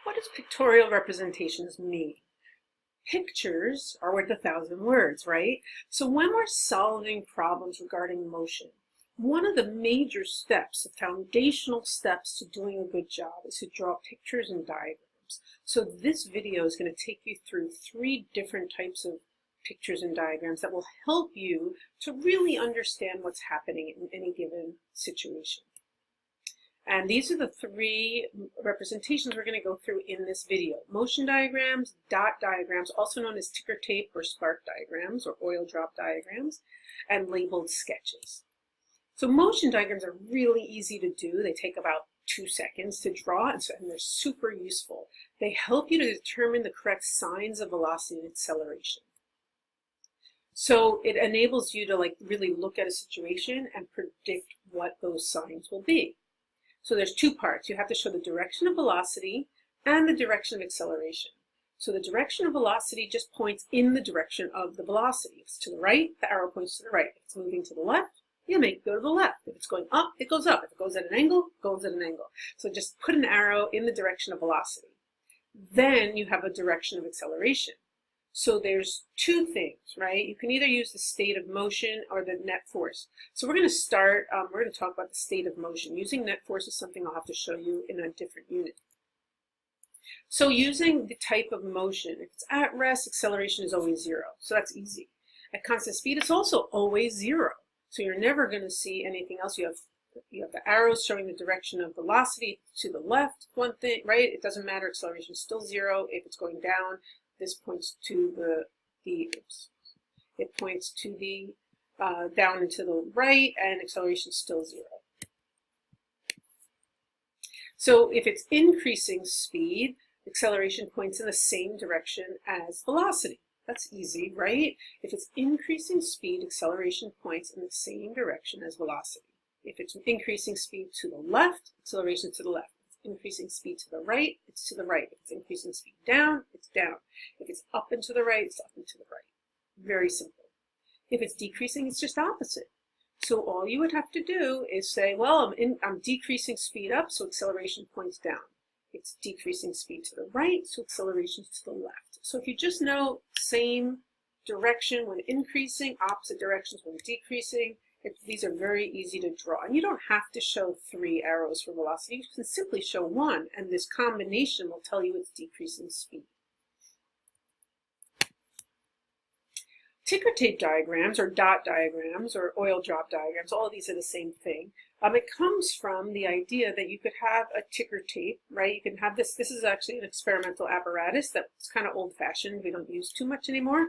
What does pictorial representations mean? Pictures are worth 1,000 words, right? So when we're solving problems regarding motion, one of the major steps, the foundational steps to doing a good job is to draw pictures and diagrams. So this video is going to take you through 3 different types of pictures and diagrams that will help you to really understand what's happening in any given situation. And these are the 3 representations we're going to go through in this video. Motion diagrams, dot diagrams, also known as ticker tape or spark diagrams or oil drop diagrams, and labeled sketches. So motion diagrams are really easy to do. They take about 2 seconds to draw, and they're super useful. They help you to determine the correct signs of velocity and acceleration. So it enables you to really look at a situation and predict what those signs will be. So there's 2 parts. You have to show the direction of velocity and the direction of acceleration. So the direction of velocity just points in the direction of the velocity. If it's to the right, the arrow points to the right. If it's moving to the left, you make it go to the left. If it's going up, it goes up. If it goes at an angle, it goes at an angle. So just put an arrow in the direction of velocity. Then you have a direction of acceleration. So there's 2 things, right? You can either use the state of motion or the net force. So we're going to start, we're going to talk about the state of motion. Using net force is something I'll have to show you in a different unit. So using the type of motion, if it's at rest, acceleration is always 0. So that's easy. At constant speed, it's also always 0. So you're never going to see anything else. You have the arrows showing the direction of velocity to the left, one thing, right? It doesn't matter, acceleration is still 0. If it's going down, this points to it points to the down and to the right, and acceleration is still 0. So if it's increasing speed, acceleration points in the same direction as velocity. That's easy, right? If it's increasing speed, acceleration points in the same direction as velocity. If it's increasing speed to the left, acceleration is to the left. Increasing speed to the right, it's to the right. If it's increasing speed down, it's down. If it's up and to the right, it's up and to the right. Very simple. If it's decreasing, it's just opposite. So all you would have to do is say, well, I'm decreasing speed up, so acceleration points down. It's decreasing speed to the right, so acceleration is to the left. So if you just know same direction when increasing, opposite directions when decreasing, these are very easy to draw. And you don't have to show 3 arrows for velocity. You can simply show 1, and this combination will tell you it's decreasing speed. Ticker tape diagrams or dot diagrams or oil drop diagrams, all of these are the same thing. It comes from the idea that you could have a ticker tape, right? You can have this. This is actually an experimental apparatus that's kind of old-fashioned. We don't use too much anymore.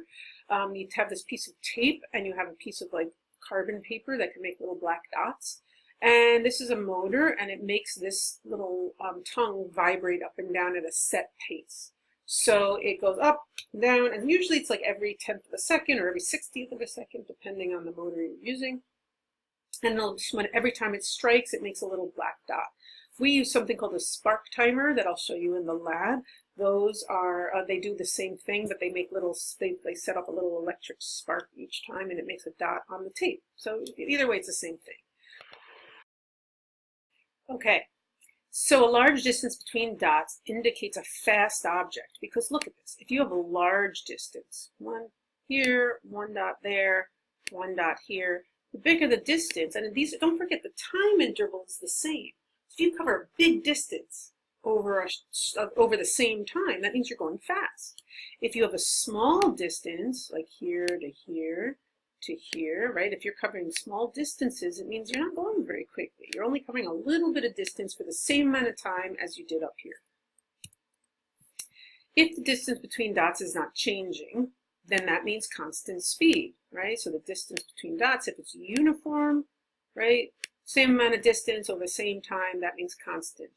You have this piece of tape, and you have a piece of carbon paper that can make little black dots. And this is a motor, and it makes this little tongue vibrate up and down at a set pace. So it goes up, down, and usually it's every 10th of a second or every 60th of a second, depending on the motor you're using. And every time it strikes, it makes a little black dot. We use something called a spark timer that I'll show you in the lab. Those are, they do the same thing, but they make they set up a little electric spark each time, and it makes a dot on the tape. So either way, it's the same thing. Okay, so a large distance between dots indicates a fast object, because look at this. If you have a large distance, 1 here, 1 dot there, 1 dot here, the bigger the distance, and don't forget the time interval is the same. So if you cover a big distance over the same time, that means you're going fast. If you have a small distance, like here to here to here, right? If you're covering small distances, it means you're not going very quickly. You're only covering a little bit of distance for the same amount of time as you did up here. If the distance between dots is not changing, then that means constant speed, right? So the distance between dots, if it's uniform, right? Same amount of distance over the same time, that means constant.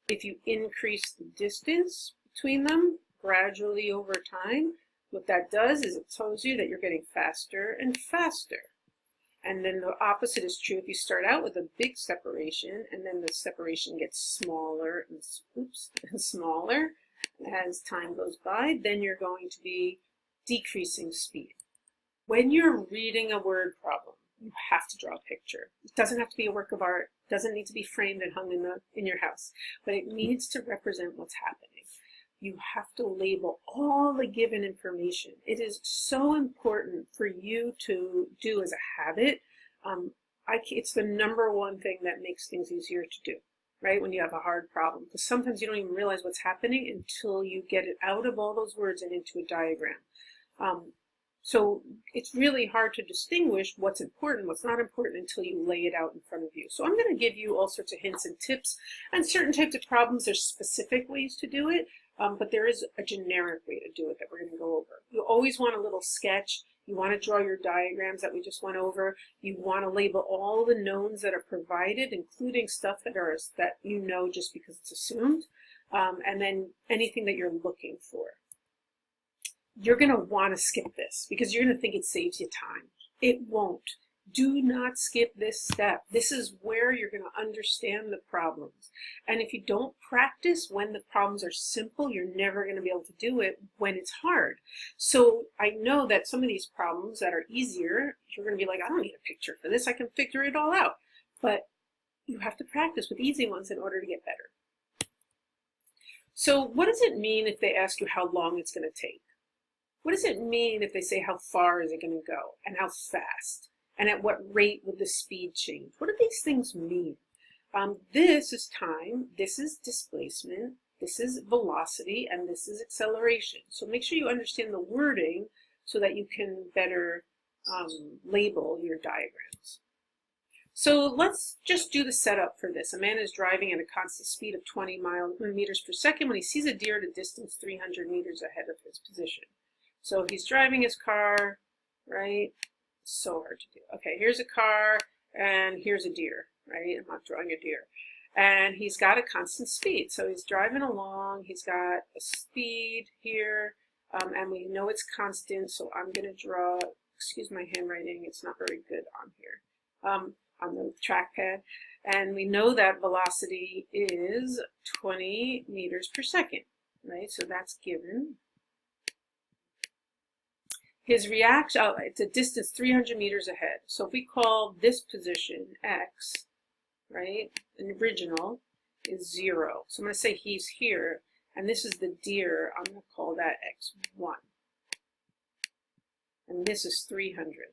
If you increase the distance between them gradually over time, what that does is it tells you that you're getting faster and faster. And then the opposite is true if you start out with a big separation, and then the separation gets smaller and smaller as time goes by, then you're going to be decreasing speed. When you're reading a word problem, you have to draw a picture. It doesn't have to be a work of art, doesn't need to be framed and hung in your house, but it needs to represent what's happening. you have to label all the given information. It is so important for you to do as a habit. It's the #1 thing that makes things easier to do, right? When you have a hard problem, because sometimes you don't even realize what's happening until you get it out of all those words and into a diagram. So it's really hard to distinguish what's important, what's not important until you lay it out in front of you. So I'm going to give you all sorts of hints and tips. And certain types of problems, there's specific ways to do it, but there is a generic way to do it that we're going to go over. You always want a little sketch. You want to draw your diagrams that we just went over. You want to label all the knowns that are provided, including stuff that you know just because it's assumed, and then anything that you're looking for. You're going to want to skip this because you're going to think it saves you time. It won't. Do not skip this step. This is where you're going to understand the problems. And if you don't practice when the problems are simple, you're never going to be able to do it when it's hard. So I know that some of these problems that are easier, you're going to be like, I don't need a picture for this. I can figure it all out. But you have to practice with easy ones in order to get better. So what does it mean if they ask you how long it's going to take? What does it mean if they say how far is it going to go and how fast and at what rate would the speed change? What do these things mean? This is time, this is displacement, this is velocity, and this is acceleration. So make sure you understand the wording so that you can better label your diagrams. So let's just do the setup for this. A man is driving at a constant speed of 20 meters per second when he sees a deer at a distance 300 meters ahead of his position. So he's driving his car, right? So hard to do. Okay, here's a car, and here's a deer, right? I'm not drawing a deer. And he's got a constant speed. So he's driving along. He's got a speed here, and we know it's constant. So I'm going to draw, excuse my handwriting, it's not very good on here, on the trackpad. And we know that velocity is 20 meters per second, right? So that's given. His reaction, it's a distance 300 meters ahead. So if we call this position X, right, an original is 0. So I'm going to say he's here, and this is the deer. I'm going to call that X1. And this is 300.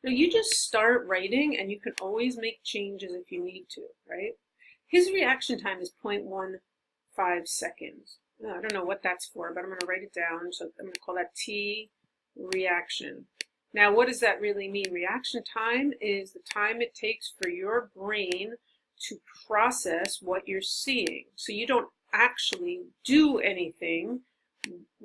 Now you just start writing, and you can always make changes if you need to, right? His reaction time is 0.15 seconds. I don't know what that's for, but I'm going to write it down. So I'm going to call that T reaction. Now, what does that really mean? Reaction time is the time it takes for your brain to process what you're seeing. So you don't actually do anything,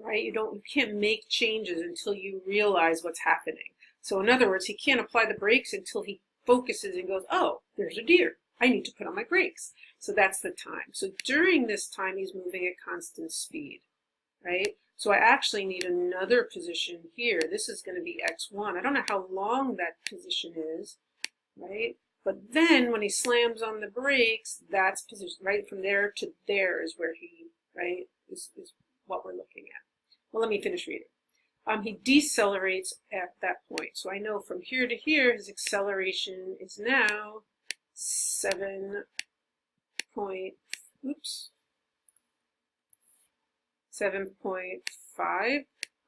right? You can't make changes until you realize what's happening. So in other words, he can't apply the brakes until he focuses and goes, oh, there's a deer. I need to put on my brakes. So that's the time. So during this time, he's moving at constant speed, right? So I actually need another position here. This is going to be X1. I don't know how long that position is, right? But then when he slams on the brakes, that's position, right? From there to there is where he, right, is what we're looking at. Well, let me finish reading. He decelerates at that point. So I know from here to here, his acceleration is now 7.5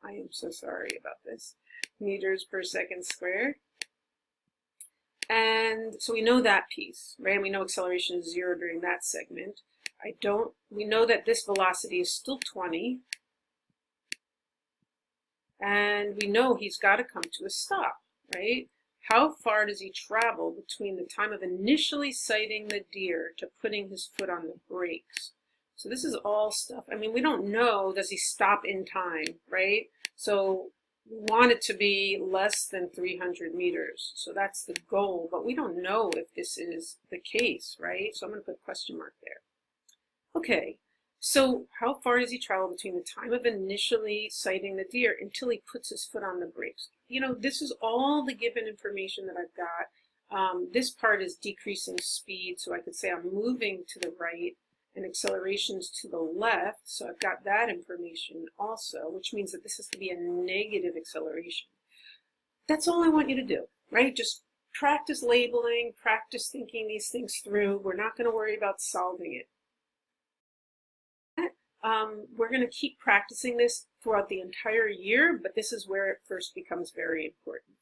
I am so sorry about this, meters per second squared. And so we know that piece, right? And we know acceleration is 0 during that segment. We know that this velocity is still 20. And we know he's got to come to a stop, right? How far does he travel between the time of initially sighting the deer to putting his foot on the brakes? So this is all stuff. I mean, we don't know, does he stop in time, right? So we want it to be less than 300 meters. So that's the goal, but we don't know if this is the case, right? So I'm going to put a question mark there. Okay, so how far does he travel between the time of initially sighting the deer until he puts his foot on the brakes? You know, this is all the given information that I've got. This part is decreasing speed, so I could say I'm moving to the right and accelerations to the left, so I've got that information also, which means that this has to be a negative acceleration. That's all I want you to do, right? Just practice labeling, practice thinking these things through. We're not going to worry about solving it. We're going to keep practicing this throughout the entire year, but this is where it first becomes very important.